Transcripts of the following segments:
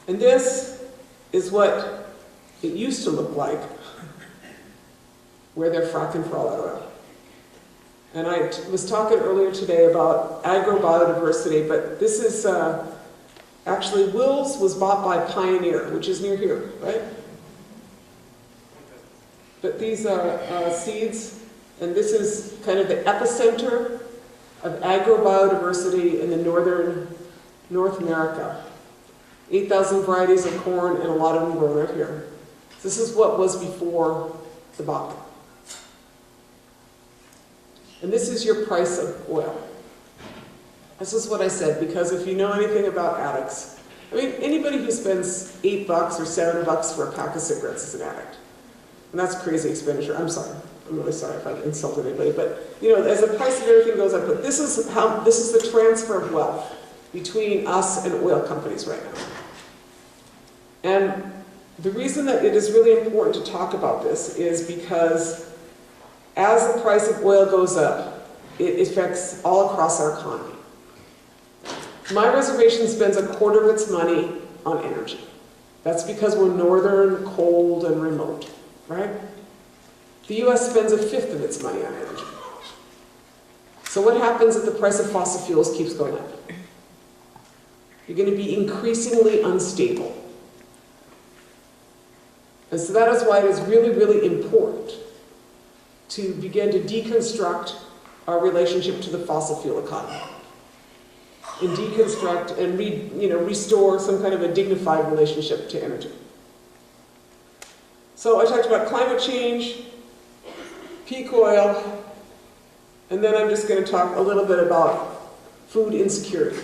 And this is what it used to look like where they're fracking for all that oil. And I was talking earlier today about agrobiodiversity, but this is actually Wills was bought by Pioneer, which is near here, right? But these are seeds, and this is kind of the epicenter of agrobiodiversity in the northern North America. 8,000 varieties of corn, and a lot of them grow right here. This is what was before the Bakken. And this is your price of oil. This is what I said, because if you know anything about addicts, I mean, anybody who spends $8 or $7 for a pack of cigarettes is an addict. And that's crazy expenditure. I'm sorry. I'm really sorry if I've insulted anybody, but you know, as the price of everything goes up, but this is the transfer of wealth between us and oil companies right now. And the reason that it is really important to talk about this is because as the price of oil goes up, it affects all across our economy. My reservation spends a quarter of its money on energy. That's because we're northern, cold, and remote, right? The US spends a fifth of its money on energy. So what happens if the price of fossil fuels keeps going up? You're going to be increasingly unstable. And so that is why it is really, really important to begin to deconstruct our relationship to the fossil fuel economy. And deconstruct and restore some kind of a dignified relationship to energy. So I talked about climate change, peak oil, and then I'm just going to talk a little bit about food insecurity.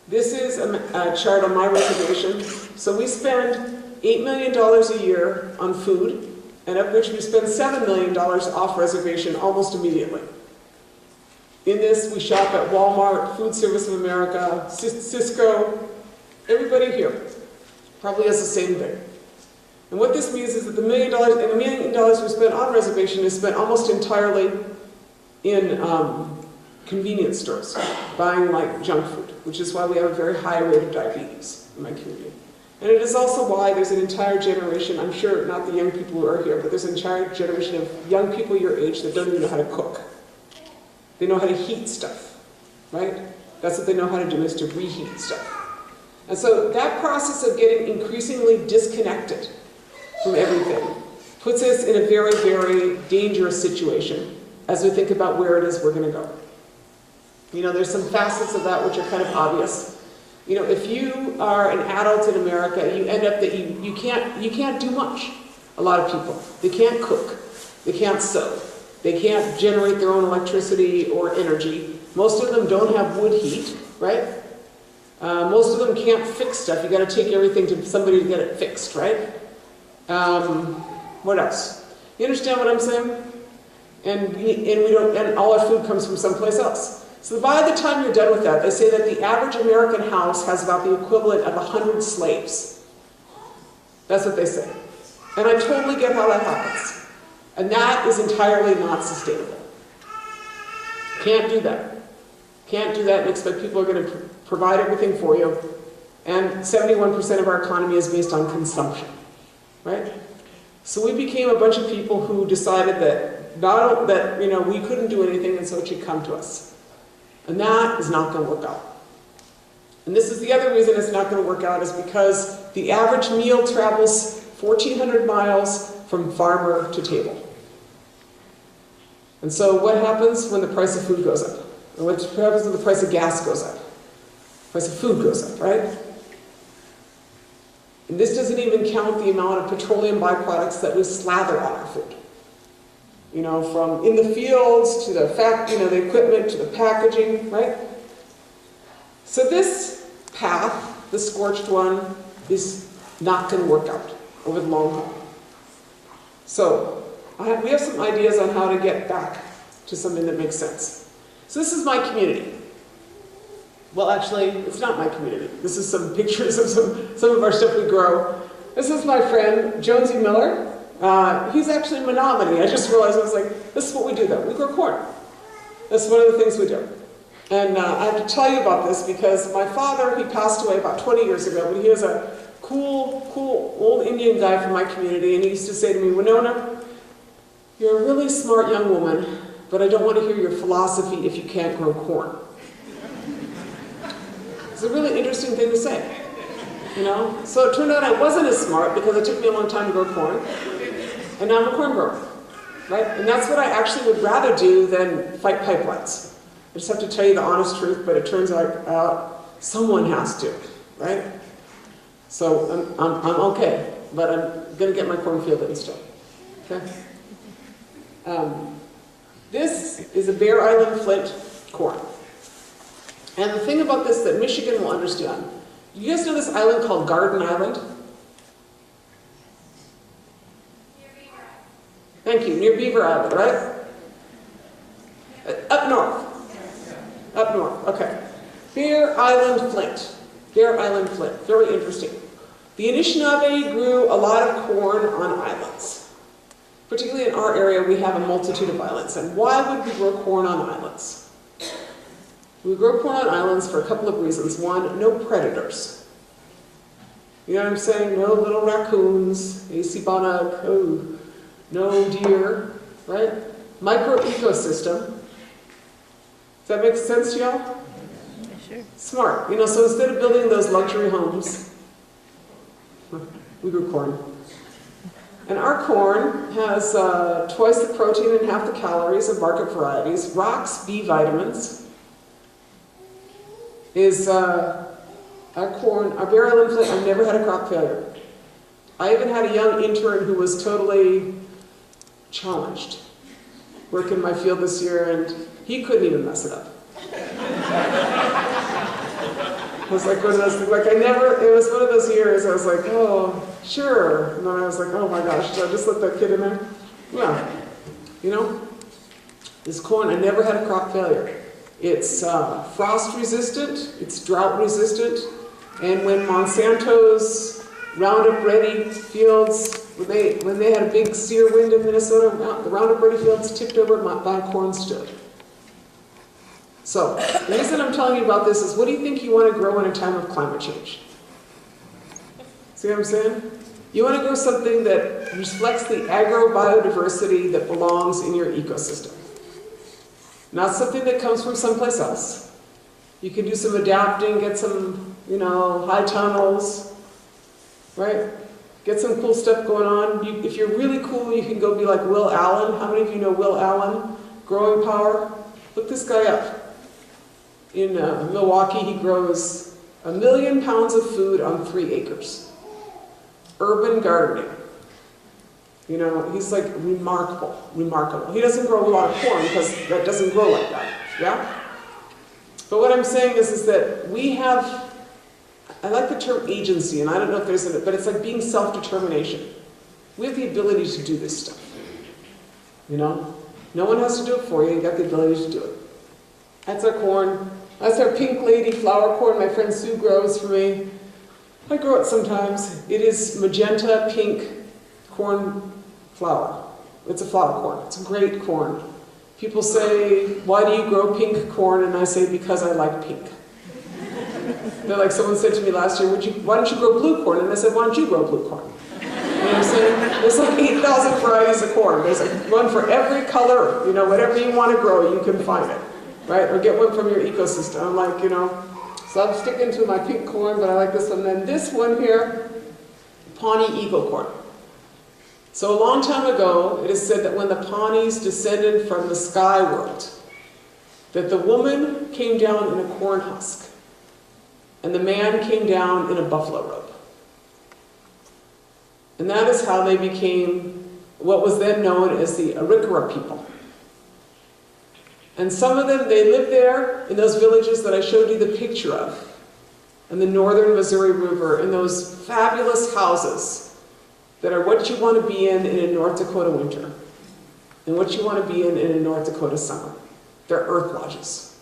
This is a chart on my reservation. So we spend $8 million a year on food, and of which we spend $7 million off reservation almost immediately. In this, we shop at Walmart, Food Service of America, Cisco, everybody here probably has the same thing. And what this means is that the $1 million we spend on reservation is spent almost entirely in convenience stores, buying like junk food, which is why we have a very high rate of diabetes in my community. And it is also why there's an entire generation, I'm sure not the young people who are here, but there's an entire generation of young people your age that don't even know how to cook. They know how to heat stuff, right? That's what they know how to do, is to reheat stuff. And so that process of getting increasingly disconnected from everything puts us in a very, very dangerous situation as we think about where it is we're going to go. You know, there's some facets of that which are kind of obvious. You know, if you are an adult in America, you end up that you can't do much. A lot of people. They can't cook. They can't sew. They can't generate their own electricity or energy. Most of them don't have wood heat, right? Most of them can't fix stuff. You got to take everything to somebody to get it fixed, right? What else? You understand what I'm saying? And all our food comes from someplace else. So by the time you're done with that, they say that the average American house has about the equivalent of 100 slaves. That's what they say. And I totally get how that happens. And that is entirely not sustainable. Can't do that. Can't do that and expect people are going to provide everything for you. And 71% of our economy is based on consumption, right? So we became a bunch of people who decided that we couldn't do anything, and so it should come to us. And that is not going to work out. And this is the other reason it's not going to work out, is because the average meal travels 1,400 miles from farmer to table. And so what happens when the price of food goes up? Or what happens when the price of gas goes up? The price of food goes up, right? And this doesn't even count the amount of petroleum byproducts that we slather on our food. You know, from in the fields to the the equipment to the packaging, right? So this path, the scorched one, is not going to work out over the long haul. So we have some ideas on how to get back to something that makes sense. So this is my community. Well, actually, it's not my community. This is some pictures of some of our stuff we grow. This is my friend, Jonesy Miller. He's actually in Menominee. I just realized, I was like, this is what we do though. We grow corn. That's one of the things we do. And I have to tell you about this because my father, he passed away about 20 years ago, but he was a cool old Indian guy from my community, and he used to say to me, Winona, you're a really smart young woman, but I don't want to hear your philosophy if you can't grow corn. It's a really interesting thing to say, you know? So it turned out I wasn't as smart because it took me a long time to grow corn, and now I'm a corn grower, right? And that's what I actually would rather do than fight pipelines. I just have to tell you the honest truth, but it turns out someone has to, right? So I'm okay, but I'm going to get my cornfield installed, okay? This is a Bear Island flint corn. And the thing about this that Michigan will understand, you guys know this island called Garden Island? Thank you, near Beaver Island, right? Up north. Up north, okay. Bear Island flint. Bear Island flint, very interesting. The Anishinaabe grew a lot of corn on islands. Particularly in our area, we have a multitude of islands. And why would we grow corn on islands? We grow corn on islands for a couple of reasons. One, no predators. You know what I'm saying? No little raccoons, Bannock, oh, no deer, right? Micro-ecosystem. Does that make sense to y'all? Yeah, sure. Smart. You know, so instead of building those luxury homes, we grew corn. And our corn has twice the protein and half the calories of market varieties. Rocks B vitamins. Is our corn, our Bear Island flint, I've never had a crop failure. I even had a young intern who was totally challenged working my field this year, and he couldn't even mess it up. It was like one of those things, like it was one of those years I was like, oh, sure. And then I was like, oh my gosh, should I just let that kid in there? Yeah. You know, this corn, I never had a crop failure. It's frost resistant, it's drought resistant, and when Monsanto's Roundup Ready fields, when they had a big sear wind in Minnesota, the Roundup Ready fields tipped over, my corn stood. So, the reason I'm telling you about this is, what do you think you want to grow in a time of climate change? See what I'm saying? You want to grow something that reflects the agro-biodiversity that belongs in your ecosystem. Not something that comes from someplace else. You can do some adapting, get some, you know, high tunnels, right? Get some cool stuff going on. If you're really cool, you can go be like Will Allen. How many of you know Will Allen? Growing Power. Look this guy up. In Milwaukee, he grows 1 million pounds of food on 3 acres. Urban gardening. You know, he's like remarkable. He doesn't grow a lot of corn because that doesn't grow like that, yeah? But what I'm saying is that we have, I like the term agency, and I don't know if there's, but it's like being self-determination. We have the ability to do this stuff, you know? No one has to do it for you, you got the ability to do it. That's our corn. That's our pink lady flower corn my friend Sue grows for me. I grow it sometimes. It is magenta pink corn flower. It's a flower corn. It's a great corn. People say, why do you grow pink corn? And I say, because I like pink. They're like, someone said to me last year, why don't you grow blue corn? And I said, why don't you grow blue corn? You know what I'm saying? There's like 8,000 varieties of corn. There's like one for every color. You know, whatever you want to grow, you can find it. Right? Or get one from your ecosystem. I'm like, you know, so I'm sticking to my pink corn, but I like this one. Then this one here, Pawnee eagle corn. So a long time ago, it is said that when the Pawnees descended from the sky world, that the woman came down in a corn husk, and the man came down in a buffalo robe. And that is how they became what was then known as the Arikara people. And some of them, they lived there in those villages that I showed you the picture of, in the northern Missouri River, in those fabulous houses that are what you want to be in a North Dakota winter, and what you want to be in a North Dakota summer. They're earth lodges.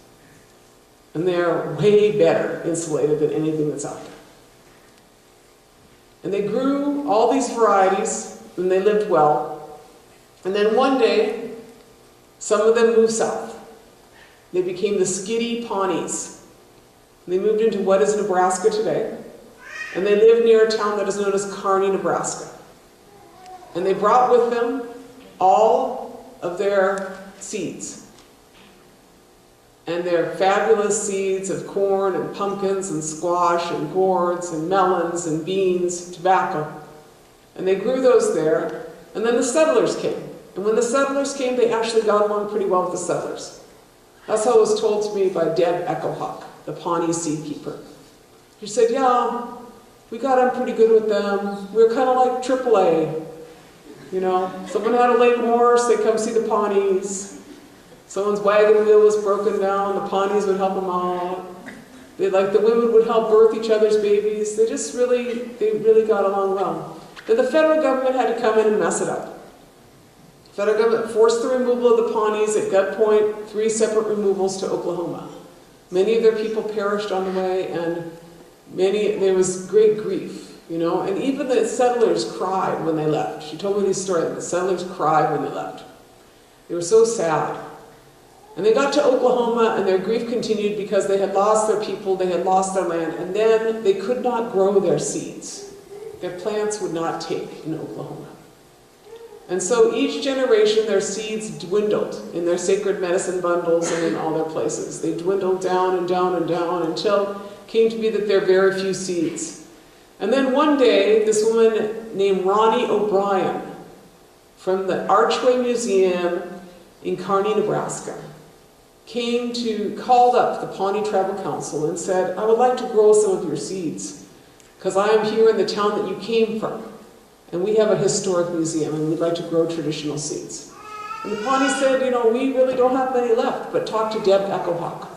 And they're way better insulated than anything that's out there. And they grew all these varieties, and they lived well. And then one day, some of them moved south. They became the Skiddy Pawnees. They moved into what is Nebraska today, and they lived near a town that is known as Kearney, Nebraska. And they brought with them all of their seeds. And their fabulous seeds of corn and pumpkins and squash and gourds and melons and beans, tobacco. And they grew those there. And then the settlers came. And when the settlers came, they actually got along pretty well with the settlers. That's how it was told to me by Deb Echohawk, the Pawnee seed keeper. She said, yeah, we got on pretty good with them. We were kind of like AAA. You know, someone had a lame horse, they come see the Pawnees. Someone's wagon wheel was broken down, the Pawnees would help them out. The women would help birth each other's babies. They really got along well. Then the federal government had to come in and mess it up. The federal government forced the removal of the Pawnees at gunpoint, 3 separate removals to Oklahoma. Many of their people perished on the way, and there was great grief, you know, and even the settlers cried when they left. She told me this story, the settlers cried when they left. They were so sad. And they got to Oklahoma, and their grief continued because they had lost their people, they had lost their land, and then they could not grow their seeds. Their plants would not take in Oklahoma. And so each generation, their seeds dwindled in their sacred medicine bundles and in all their places. They dwindled down and down and down until it came to be that there are very few seeds. And then one day, this woman named Ronnie O'Brien from the Archway Museum in Kearney, Nebraska, called up the Pawnee Tribal Council and said, I would like to grow some of your seeds because I am here in the town that you came from. And we have a historic museum, and we'd like to grow traditional seeds. And the Pawnee said, you know, we really don't have many left, but talk to Deb Echohawk.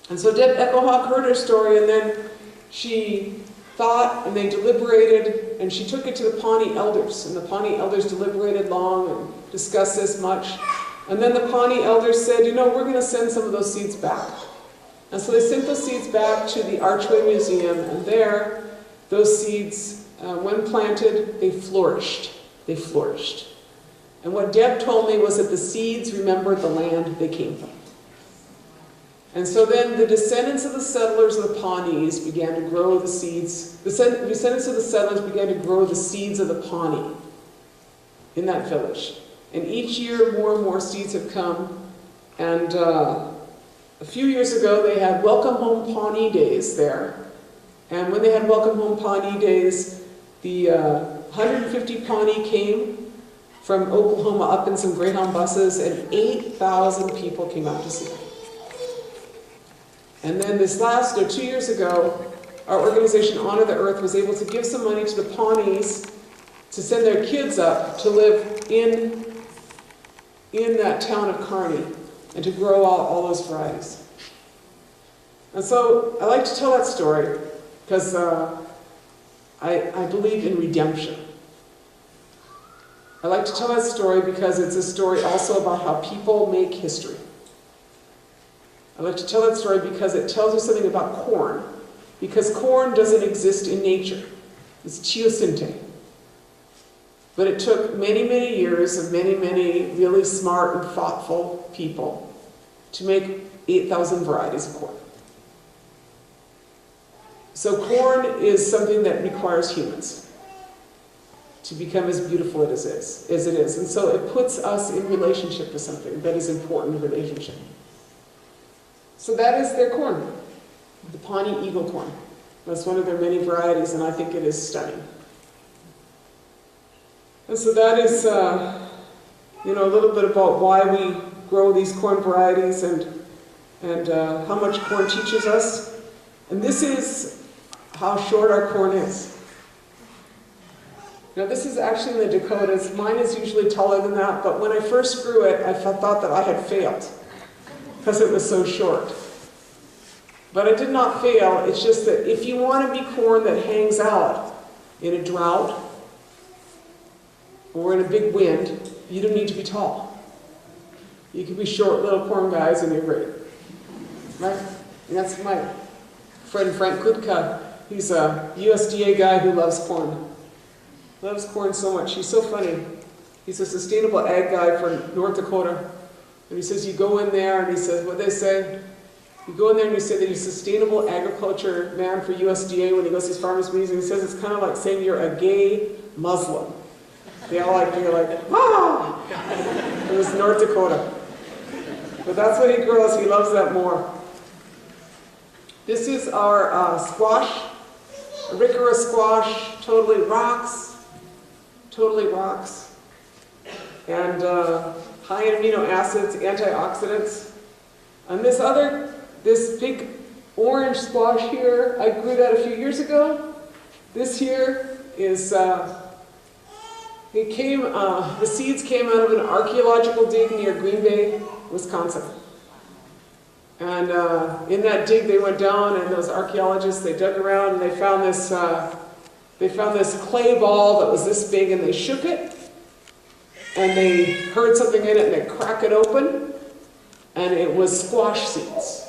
And so Deb Echohawk heard her story, and then she thought, and they deliberated, and she took it to the Pawnee elders. And the Pawnee elders deliberated long and discussed this much. And then the Pawnee elders said, you know, we're going to send some of those seeds back. And so they sent those seeds back to the Archway Museum, and there, those seeds, when planted, they flourished. They flourished. And what Deb told me was that the seeds remembered the land they came from. And so then the descendants of the settlers of the Pawnees began to grow the seeds. The descendants of the settlers began to grow the seeds of the Pawnee in that village. And each year, more and more seeds have come. And a few years ago, they had Welcome Home Pawnee Days there. And when they had Welcome Home Pawnee Days, the 150 Pawnee came from Oklahoma up in some Greyhound buses, and 8,000 people came out to see them. And then 2 years ago, our organization Honor the Earth was able to give some money to the Pawnees to send their kids up to live in that town of Kearney and to grow all those varieties. And so I like to tell that story because I believe in redemption. I like to tell that story because it's a story also about how people make history. I like to tell that story because it tells you something about corn. Because corn doesn't exist in nature. It's geosynte. But it took many, many years of many, many really smart and thoughtful people to make 8,000 varieties of corn. So corn is something that requires humans to become as beautiful as it is. And so it puts us in relationship with something that is important in relationship. So that is their corn, the Pawnee Eagle corn. That's one of their many varieties, and I think it is stunning. And so that is, a little bit about why we grow these corn varieties and how much corn teaches us. And this is how short our corn is. Now this is actually in the Dakotas. Mine is usually taller than that, but when I first grew it, I thought that I had failed because it was so short. But I did not fail. It's just that if you want to be corn that hangs out in a drought or in a big wind, you don't need to be tall. You can be short little corn guys and you're great. Right? And that's my friend Frank Kutka. He's a USDA guy who loves corn. Loves corn so much. He's so funny. He's a sustainable ag guy from North Dakota. And he says, you go in there, and he says, what they say, you go in there and you say that you're sustainable agriculture man for USDA when he goes to these farmers' meetings, and he says it's kind of like saying you're a gay Muslim. They all like, you're like, ah! It was North Dakota. But that's what he grows, he loves that more. This is our squash, Auricera squash, totally rocks, and high in amino acids, antioxidants. And this big orange squash here, I grew that a few years ago. This here is, the seeds came out of an archaeological dig near Green Bay, Wisconsin. And in that dig they went down, and those archaeologists, they dug around and they found this clay ball that was this big, and they shook it, and they heard something in it, and they cracked it open, and it was squash seeds.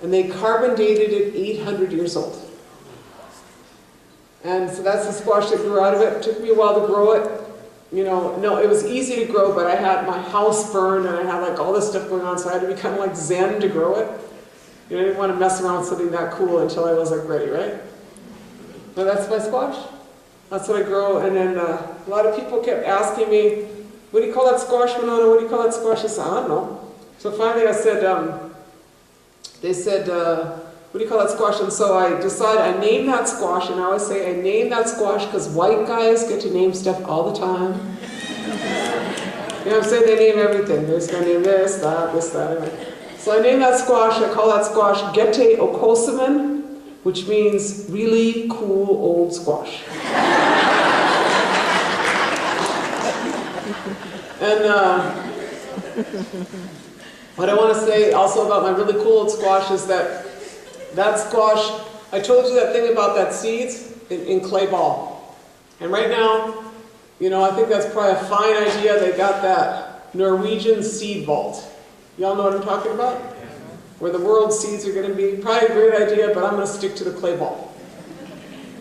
And they carbon dated it 800 years old. And so that's the squash that grew out of it. It took me a while to grow it. No, it was easy to grow, but I had my house burned and I had like all this stuff going on, so I had to be kind of like zen to grow it. I didn't want to mess around with something that cool until I was like ready, right? But that's my squash. That's what I grow. And then a lot of people kept asking me, what do you call that squash, Winona? What do you call that squash? I said, I don't know. So finally I said, they said, what do you call that squash? And so I decided I named that squash, and I always say I named that squash because white guys get to name stuff all the time. You know what I'm saying? They name everything. They're just going to name this, that, anyway. So I named that squash, I call that squash Gete Okosaman, which means really cool old squash. And what I want to say also about my really cool old squash is that squash, I told you that thing about that seeds in clay ball. And right now, I think that's probably a fine idea. They got that Norwegian seed vault. Y'all know what I'm talking about? Where the world's seeds are going to be. Probably a great idea, but I'm going to stick to the clay ball.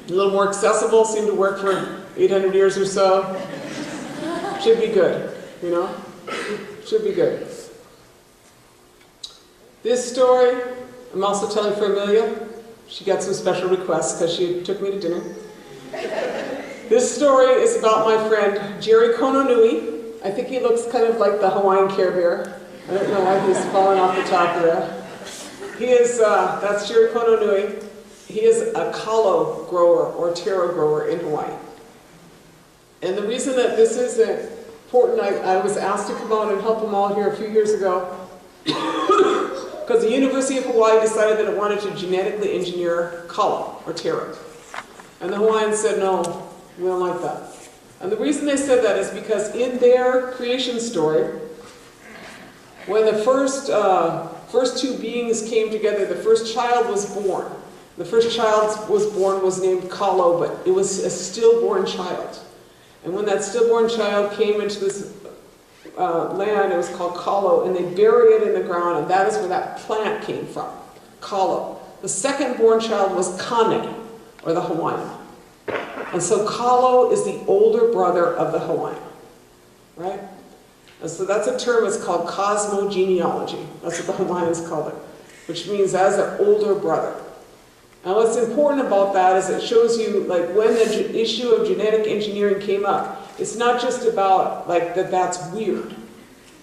A little more accessible, seemed to work for 800 years or so. Should be good, Should be good. This story, I'm also telling for Amelia. She got some special requests because she took me to dinner. This story is about my friend Jericho. I think he looks kind of like the Hawaiian Care Bear. I don't know why he's falling off the top of there. He is, that's Jericho. He is a Kalo grower or taro grower in Hawaii. And the reason that this is important, I was asked to come out and help them all here a few years ago because the University of Hawaii decided that it wanted to genetically engineer Kalo or taro. And the Hawaiians said, no, we don't like that. And the reason they said that is because in their creation story, when the first two beings came together, the first child was born. The first child was named Kalo, but it was a stillborn child. And when that stillborn child came into this land, it was called Kalo, and they buried it in the ground, and that is where that plant came from, Kalo. The second born child was Kane, or the Hawaiian. And so Kalo is the older brother of the Hawaiian, right? And so that's a term, it's called cosmogenealogy. That's what the Hawaiians called it, which means as their older brother. And what's important about that is it shows you, like, when the issue of genetic engineering came up, it's not just about, like, that's weird.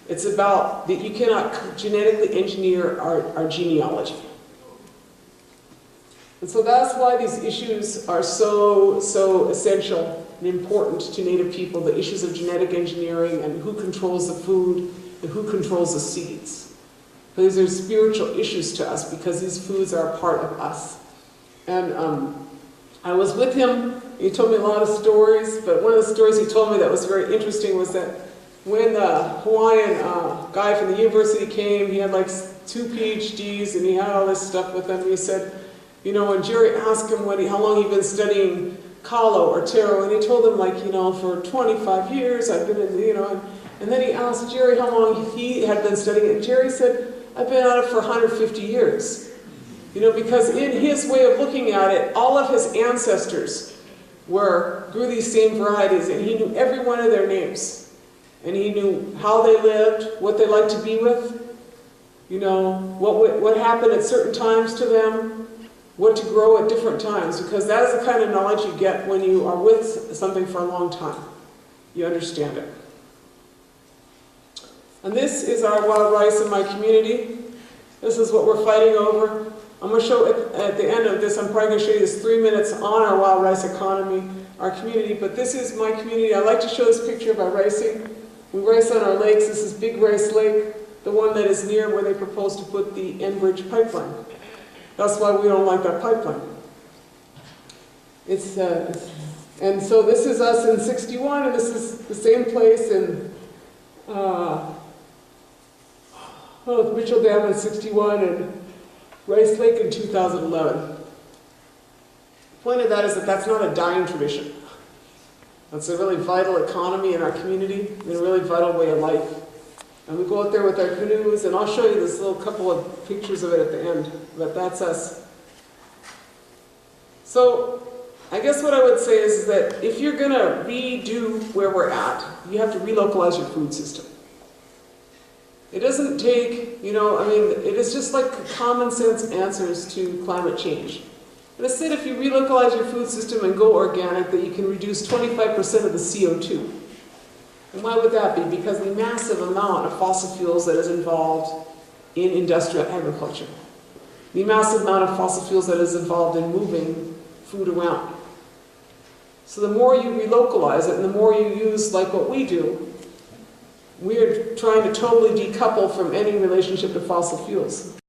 It's about that you cannot genetically engineer our genealogy. And so that's why these issues are so essential and important to Native people, the issues of genetic engineering and who controls the food and who controls the seeds. These are spiritual issues to us because these foods are a part of us. And I was with him, he told me a lot of stories, but one of the stories he told me that was very interesting was that when the Hawaiian guy from the university came, he had like 2 PhDs and he had all this stuff with him. He said, when Jerry asked him how long he'd been studying Kalo or taro, and he told him for 25 years I've been in, and then he asked Jerry how long he had been studying it. Jerry said, I've been at it for 150 years. Because in his way of looking at it, all of his ancestors grew these same varieties, and he knew every one of their names. And he knew how they lived, what they liked to be with, you know, what happened at certain times to them, what to grow at different times, because that is the kind of knowledge you get when you are with something for a long time. You understand it. And this is our wild rice in my community. This is what we're fighting over. I'm going to show at the end of this, I'm probably going to show you this 3 minutes on our wild rice economy, our community, but this is my community. I like to show this picture of our ricing. We rice on our lakes. This is Big Rice Lake, the one that is near where they propose to put the Enbridge pipeline. That's why we don't like that pipeline. And so this is us in '61, and this is the same place in Mitchell Dam in '61 and Rice Lake in 2011. The point of that is that that's not a dying tradition. That's a really vital economy in our community, and a really vital way of life. And we go out there with our canoes, and I'll show you this little couple of pictures of it at the end, but that's us. So I guess what I would say is that if you're going to redo where we're at, you have to relocalize your food system. It doesn't take, you know, I mean, it is just like common sense answers to climate change. And it said if you relocalize your food system and go organic, that you can reduce 25% of the CO2. And why would that be? Because the massive amount of fossil fuels that is involved in industrial agriculture. The massive amount of fossil fuels that is involved in moving food around. So the more you relocalize it and the more you use like what we do, we are trying to totally decouple from any relationship to fossil fuels.